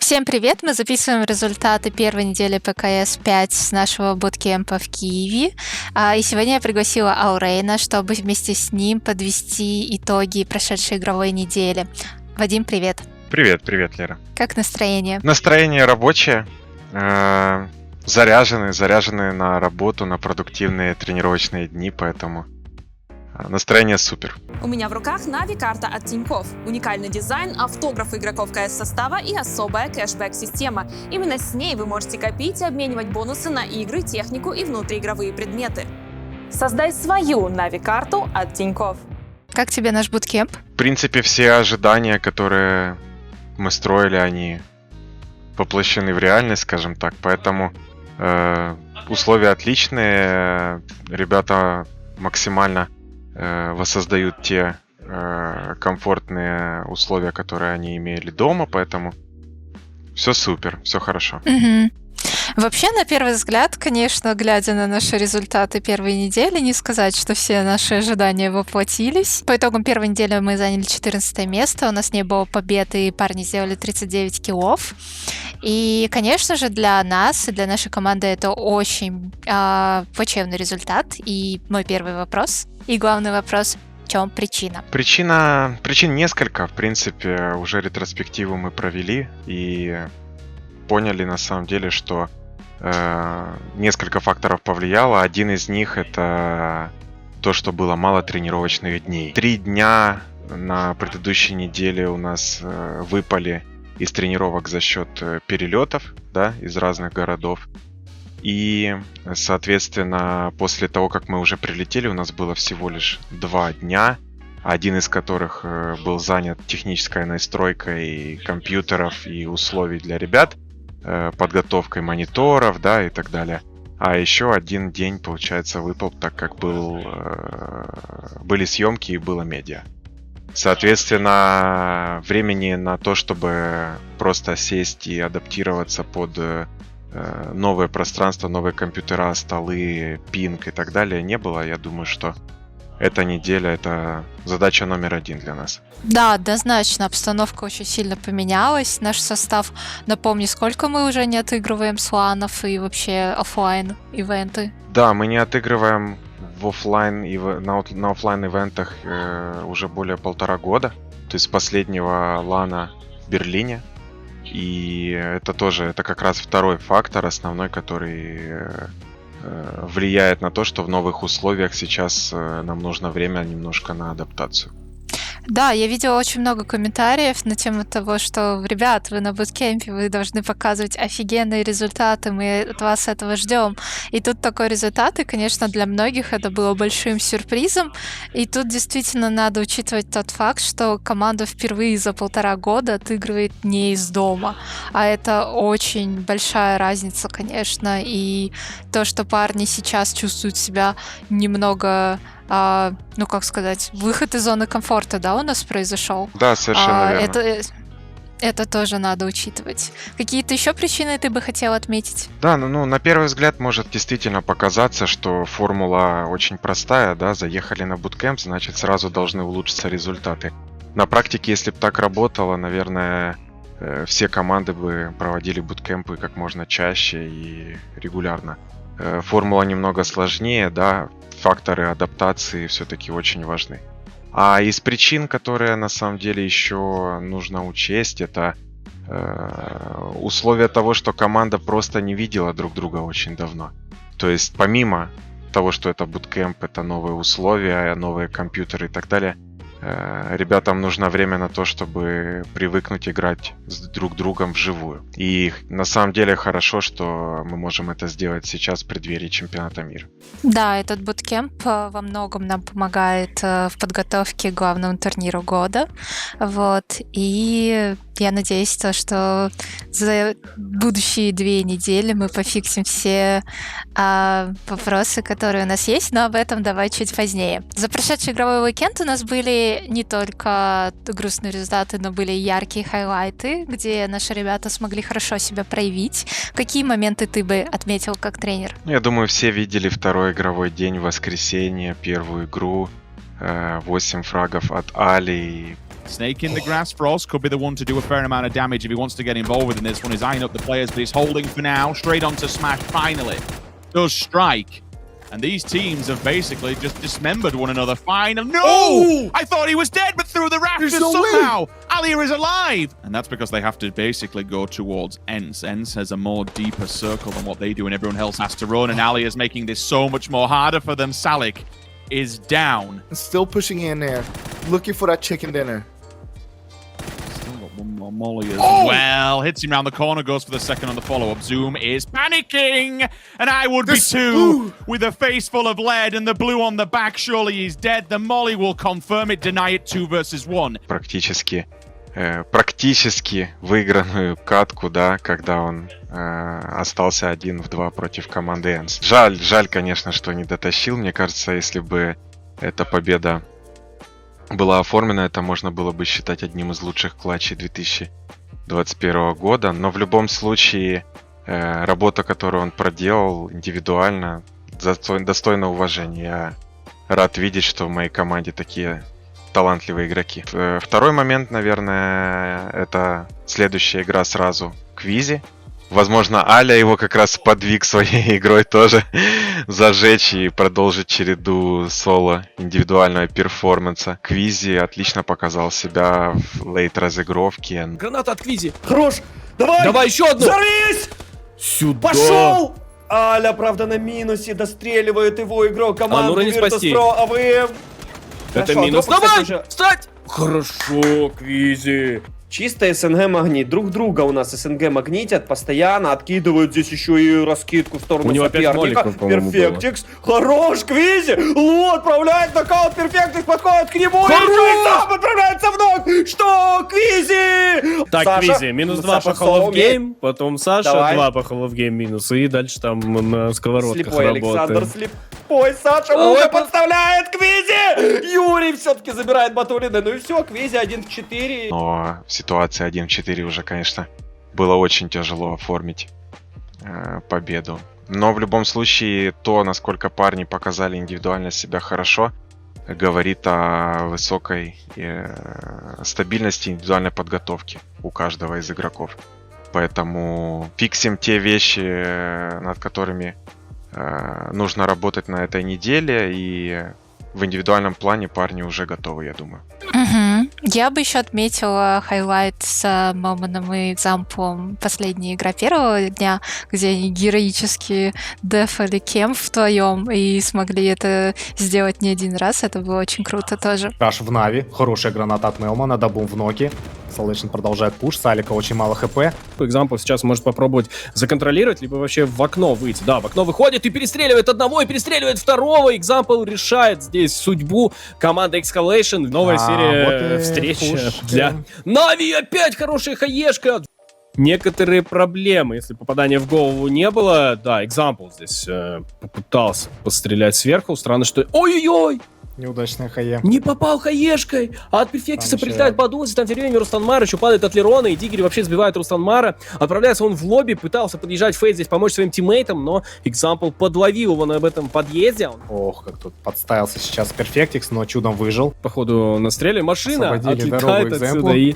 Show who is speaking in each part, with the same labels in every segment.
Speaker 1: Всем привет! Мы записываем результаты первой недели ПКС 5 с нашего буткемпа в Киеве. И сегодня я пригласила Аурейна, чтобы вместе с ним подвести итоги прошедшей игровой недели. Вадим, привет!
Speaker 2: Привет, Лера.
Speaker 1: Как настроение?
Speaker 2: Настроение рабочее, заряжены на работу, на продуктивные тренировочные дни, поэтому настроение супер.
Speaker 3: У меня в руках Нави-карта от Тинькофф. Уникальный дизайн, автографы игроков КС-состава и особая кэшбэк-система. Именно с ней вы можете копить и обменивать бонусы на игры, технику и внутриигровые предметы. Создай свою Нави-карту от Тинькофф.
Speaker 1: Как тебе наш буткемп?
Speaker 2: В принципе, все ожидания, которые мы строили, они воплощены в реальность, скажем так. Поэтому условия отличные, ребята максимально воссоздают те комфортные условия, которые они имели дома, поэтому все супер, все хорошо.
Speaker 1: Угу. Вообще, на первый взгляд, конечно, глядя на наши результаты первой недели, не сказать, что все наши ожидания воплотились. По итогам первой недели мы заняли 14 место, у нас не было победы, и парни сделали 39 киллов. И, конечно же, для нас и для нашей команды это очень плачевный результат. И мой первый вопрос, и главный вопрос: в чем причина?
Speaker 2: Причин несколько. В принципе, уже ретроспективу мы провели и поняли на самом деле, что несколько факторов повлияло. Один из них — это то, что было мало тренировочных дней. 3 дня на предыдущей неделе у нас выпали из тренировок за счет перелетов, да, из разных городов. И, соответственно, после того, как мы уже прилетели, у нас было всего лишь 2 дня, один из которых был занят технической настройкой компьютеров и условий для ребят, подготовкой мониторов, да, и так далее. А еще один день, получается, выпал, так как были съемки и было медиа. Соответственно, времени на то, чтобы просто сесть и адаптироваться под новое пространство, новые компьютера, столы, пинг и так далее не было. Я думаю, что эта неделя — это задача номер 1 для нас.
Speaker 1: Да, однозначно, обстановка очень сильно поменялась. Наш состав, напомни, сколько мы уже не отыгрываем сланов и вообще офлайн ивенты?
Speaker 2: Да, мы не отыгрываем на офлайн ивентах уже более 1,5 года. То есть с последнего лана в Берлине. И это как раз второй фактор основной, который влияет на то, что в новых условиях сейчас нам нужно время немножко на адаптацию.
Speaker 1: Да, я видела очень много комментариев на тему того, что, ребят, вы на буткемпе, вы должны показывать офигенные результаты, мы от вас этого ждем. И тут такой результат, и, конечно, для многих это было большим сюрпризом. И тут действительно надо учитывать тот факт, что команда впервые за 1,5 года отыгрывает не из дома. А это очень большая разница, конечно. И то, что парни сейчас чувствуют себя немного... выход из зоны комфорта, да, у нас произошел?
Speaker 2: Да, совершенно верно.
Speaker 1: Это тоже надо учитывать. Какие-то еще причины ты бы хотел отметить?
Speaker 2: Да, на первый взгляд может действительно показаться, что формула очень простая, да, заехали на буткемп, значит сразу должны улучшиться результаты. На практике, если бы так работало, наверное, все команды бы проводили буткемпы как можно чаще и регулярно. Формула немного сложнее, да, факторы адаптации все-таки очень важны. А из причин, которые на самом деле еще нужно учесть, это условия того, что команда просто не видела друг друга очень давно. То есть помимо того, что это буткемп, это новые условия, новые компьютеры и так далее, ребятам нужно время на то, чтобы привыкнуть играть с друг другом вживую. И на самом деле хорошо, что мы можем это сделать сейчас в преддверии чемпионата мира.
Speaker 1: Да, этот буткемп во многом нам помогает в подготовке к главному турниру года. Вот. И я надеюсь, что за будущие 2 недели мы пофиксим все вопросы, которые у нас есть, но об этом давай чуть позднее. За прошедший игровой уикенд у нас были не только грустные результаты, но были яркие хайлайты, где наши ребята смогли хорошо себя проявить. Какие моменты ты бы отметил как тренер?
Speaker 2: Я думаю, все видели второй игровой день в воскресенье, первую игру, 8 фрагов от Али.
Speaker 4: Snake in the grass. Frost could be the one to do a fair amount of damage if he wants to get involved in this one. He's eyeing up the players, but he's holding for now. Straight onto Smash, finally. Does strike. And these teams have basically just dismembered one another. Final. No!
Speaker 5: Oh!
Speaker 4: I thought he was dead, but through the rafters
Speaker 5: There's no
Speaker 4: somehow. Alia is alive! And that's because they have to basically go towards Ents. Ents has a more deeper circle than what they do, and everyone else has to run. And Alia is making this so much more harder for them. Salik is down.
Speaker 5: Still pushing in there. Looking for that chicken dinner.
Speaker 4: Still got one more molly as well. Hits him round the corner, goes for the second on the follow-up. Zoom is panicking, and I would be too, with a face full of lead and the blue on the back. Surely he's dead. The molly will confirm it, deny it 2 versus 1.
Speaker 2: Практически выигранную катку, да, когда он остался 1 в 2 против команды Энс. Жаль, конечно, что не дотащил. Мне кажется, если бы эта победа была оформлена, это можно было бы считать одним из лучших клатчей 2021 года. Но в любом случае, работа, которую он проделал индивидуально, достойна уважения. Я рад видеть, что в моей команде такие талантливые игроки. Второй момент, наверное, это следующая игра сразу Квизи. Возможно, Аля его как раз подвиг своей игрой тоже зажечь и продолжить череду соло индивидуального перформанса. Квизи отлично показал себя в лейт-разыгровке.
Speaker 6: Граната от Квизи. Хорош. Давай еще одну. Взорвись!
Speaker 5: Сюда.
Speaker 6: Пошел! Аля, правда, на минусе. Достреливает его игрок команды
Speaker 7: не спасти.
Speaker 6: Virtus.pro, а вы...
Speaker 7: Это
Speaker 6: Хорошо,
Speaker 7: минус.
Speaker 6: Дропа, кстати,
Speaker 7: Давай!
Speaker 6: уже-
Speaker 7: Встать! Хорошо, Квизи.
Speaker 6: Чисто СНГ магнит. Друг друга у нас СНГ магнитят, постоянно откидывают здесь еще и раскидку в сторону
Speaker 7: У него опять
Speaker 6: соперника.
Speaker 7: моликов, по-моему,
Speaker 6: Перфектикс. Хорош, Квизи! Лу отправляет нокаут, Перфектикс подходит к нему
Speaker 7: Хорош!
Speaker 6: и сам отправляется в ног. Что, Квизи?
Speaker 7: Так,
Speaker 6: Саша?
Speaker 7: Квизи, минус 2
Speaker 6: Саша
Speaker 7: по Hall of
Speaker 6: Соломе.
Speaker 7: Game, потом Саша,
Speaker 6: Давай.
Speaker 7: 2 по Hall of Game минус, и дальше там на сковородках
Speaker 6: Слепой Александр,
Speaker 7: работаем.
Speaker 6: слепой Саша
Speaker 7: Ой,
Speaker 6: уже подставляет Квизи! Юрий все-таки забирает Батулина. Ну и все, Квизи 1 в 4.
Speaker 2: Но в ситуации 1-4 уже, конечно, было очень тяжело оформить победу. Но в любом случае, то, насколько парни показали индивидуально себя хорошо, говорит о высокой стабильности индивидуальной подготовки у каждого из игроков. Поэтому фиксим те вещи, над которыми нужно работать на этой неделе, и в индивидуальном плане парни уже готовы, я думаю.
Speaker 1: Мгм. Я бы еще отметила хайлайт с Моманом и Экзамплом последняя игра первого дня, где они героически дефали кемп вдвоем и смогли это сделать не один раз. Это было очень круто тоже.
Speaker 8: Краш в Нави, хорошая граната от Мелмана, Дабум в ноке. Salvation продолжает пуш, Салика очень мало хп.
Speaker 7: Экзампл сейчас может попробовать законтролировать, либо вообще в окно выйти. Да, в окно выходит и перестреливает одного, и перестреливает второго. Экзампл решает здесь судьбу команды Escalation. Новая серия
Speaker 8: вот и
Speaker 7: встреч
Speaker 8: пуш,
Speaker 7: для
Speaker 8: да.
Speaker 7: Нави. Опять хорошая хаешка. Некоторые проблемы, если попадания в голову не было. Да, Экзампл здесь попытался пострелять сверху. Странно, что... Ой-ой-ой!
Speaker 8: Неудачная хае.
Speaker 7: Не попал хаешкой, а от Перфектиса
Speaker 8: Там еще-
Speaker 7: прилетает по Дузе, там тем временем Рустанмар еще падает от Лерона, и Диггери вообще сбивает Рустанмара. Отправляется он в лобби, пытался подъезжать Фейт здесь помочь своим тиммейтам, но Экзампл подловил его на этом подъезде. Он,
Speaker 8: Ох, как тут подставился сейчас Перфектикс, но чудом выжил.
Speaker 7: походу, на стреле машина
Speaker 8: Освободили
Speaker 7: отлетает
Speaker 8: дорогу
Speaker 7: отсюда,
Speaker 8: Экзамплу.
Speaker 7: и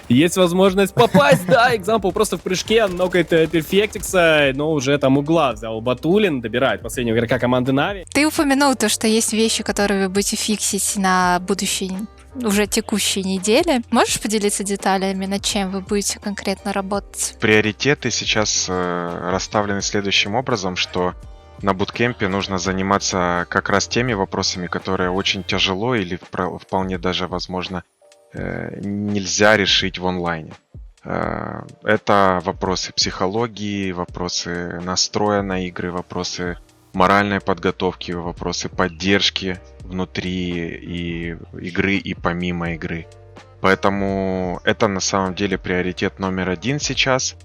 Speaker 7: есть возможность попасть, да, Экзампл просто в прыжке нокает Перфектикса, но уже там угла взял Батулин, добирает последнего игрока команды Нави.
Speaker 1: Ты упомянул то, что есть вещи, которые вы будете фиксить на будущей, уже текущей неделе. Можешь поделиться деталями, над чем вы будете конкретно работать?
Speaker 2: Приоритеты сейчас расставлены следующим образом, что на буткемпе нужно заниматься как раз теми вопросами, которые очень тяжело или вполне даже, возможно, нельзя решить в онлайне. Это вопросы психологии, вопросы настроя на игры, вопросы моральной подготовки, вопросы поддержки внутри и игры и помимо игры. Поэтому это на самом деле приоритет номер 1 сейчас.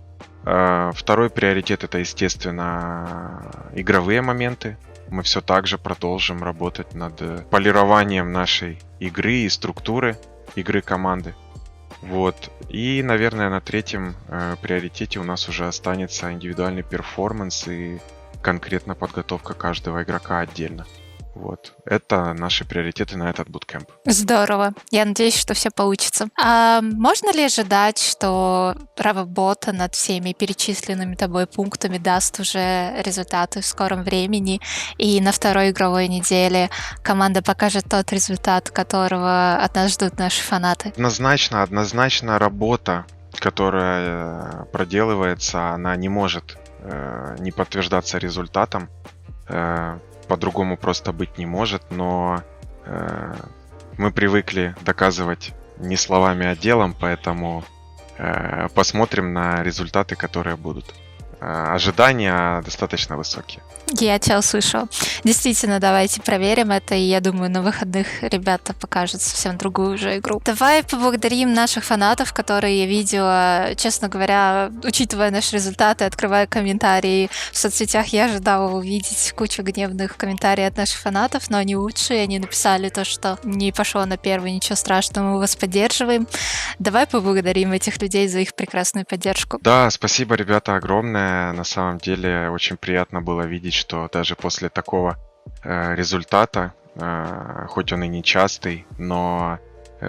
Speaker 2: Второй приоритет — это, естественно, игровые моменты. Мы все так же продолжим работать над полированием нашей игры и структуры игры команды. Вот. И, наверное, на третьем приоритете у нас уже останется индивидуальный перформанс и конкретно подготовка каждого игрока отдельно. Вот. Это наши приоритеты на этот буткемп.
Speaker 1: Здорово. Я надеюсь, что все получится. А можно ли ожидать, что работа над всеми перечисленными тобой пунктами даст уже результаты в скором времени, и на второй игровой неделе команда покажет тот результат, которого от нас ждут наши фанаты?
Speaker 2: Однозначно работа, которая проделывается, она не может не подтверждаться результатом. По-другому просто быть не может, но мы привыкли доказывать не словами, а делом, поэтому посмотрим на результаты, которые будут. Ожидания достаточно высокие.
Speaker 1: Я тебя услышала. Действительно, давайте проверим это, и я думаю, на выходных ребята покажут совсем другую уже игру. Давай поблагодарим наших фанатов, которые я видела, честно говоря, учитывая наши результаты, открывая комментарии в соцсетях, я ожидала увидеть кучу гневных комментариев от наших фанатов, но они лучшие, они написали то, что не пошло на первый, ничего страшного, мы вас поддерживаем. Давай поблагодарим этих людей за их прекрасную поддержку.
Speaker 2: Да, спасибо, ребята, огромное. На самом деле очень приятно было видеть, что даже после такого результата, хоть он и нечастый, но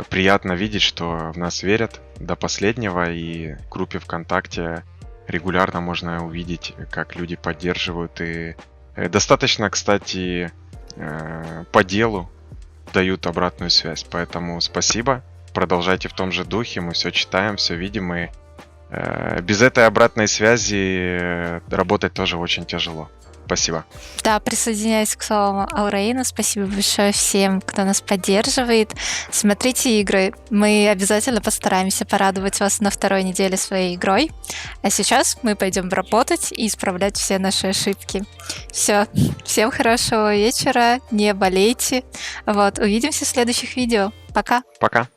Speaker 2: приятно видеть, что в нас верят до последнего, и в группе ВКонтакте регулярно можно увидеть, как люди поддерживают, и достаточно, кстати, по делу дают обратную связь, поэтому спасибо, продолжайте в том же духе, мы все читаем, все видим, и без этой обратной связи работать тоже очень тяжело. Спасибо.
Speaker 1: Да, присоединяюсь к словам Аурейна. Спасибо большое всем, кто нас поддерживает. Смотрите игры. Мы обязательно постараемся порадовать вас на второй неделе своей игрой. А сейчас мы пойдем работать и исправлять все наши ошибки. Все. Всем хорошего вечера. Не болейте. Вот. Увидимся в следующих видео. Пока.
Speaker 2: Пока.